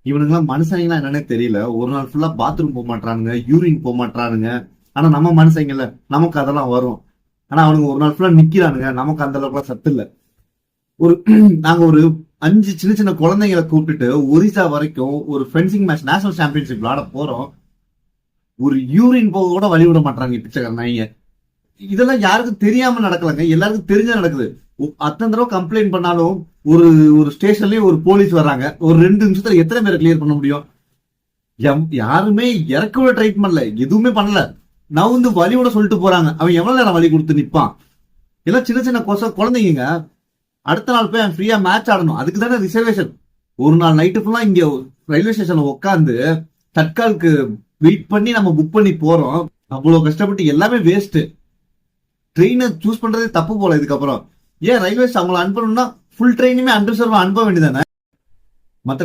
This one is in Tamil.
இவனுங்கெல்லாம் மனுஷங்களா என்னன்னே தெரியல. ஒரு நாள் ஃபுல்லா பாத்ரூம் போக மாட்டானுங்க, யூரின் போக மாட்டானுங்க. ஆனா நம்ம மனுஷங்கல்ல, நமக்கு அதெல்லாம் வரும். ஆனா அவனுங்க ஒரு நாள் ஃபுல்லா நிக்கிறானுங்க, நமக்கு அந்த அளவுக்கு சத்து இல்ல. ஒரு நாங்க ஒரு 5 சின்ன சின்ன குழந்தைங்களை கூப்பிட்டுட்டு ஒரிசா வரைக்கும் ஒரு ஃபென்சிங் மேட்ச் நேஷனல் சாம்பியன்ஷிப் விளையாட போறோம். ஒரு யூரின் போக கூட வழி விட மாட்டாங்க பிச்சைக்காரங்க. இதெல்லாம் யாருக்கும் தெரியாம நடக்கலங்க, எல்லாருக்கும் தெரிஞ்சா நடக்குது. அத்தனை தடவை கம்ப்ளைண்ட் பண்ணாலும் ஒரு ஒரு ஸ்டேஷன்லயே ஒரு போலீஸ் வர்றாங்க, ஒரு 2 நிமிஷத்துல எத்தனை பேரை கிளியர் பண்ண முடியும்? யாருமே இறக்க ட்ரை பண்ணல, எதுவுமே பண்ணல. நான் வந்து வழி விட சொல்லிட்டு போறாங்க. அவன் எவ்வளவு நேரம் வழி கொடுத்து நிப்பான்? எல்லாம் சின்ன சின்ன குழந்தைங்க. அடுத்த நாள் போய் ஃப்ரீயா மேட்ச் ஆடணும், அதுக்கு தானே ரிசர்வேஷன். ஒரு நாள் நைட்டு ஃபுல்லா இங்க ரயில்வே ஸ்டேஷன்ல உட்காந்து தட்காலுக்கு வெயிட் பண்ணி நம்ம புக் பண்ணி போறோம். அவ்வளவு கஷ்டப்பட்டு எல்லாமே வேஸ்ட். ட்ரெயினை சூஸ் பண்றதே தப்பு போல. இதுக்கப்புறம் ஏன் ரயில்வேஸ் அவங்களை அனுப்பணும்னா ஃபுல் ட்ரெயினுமே அன்ரிசர்வ் அனுப்ப வேண்டியதானே?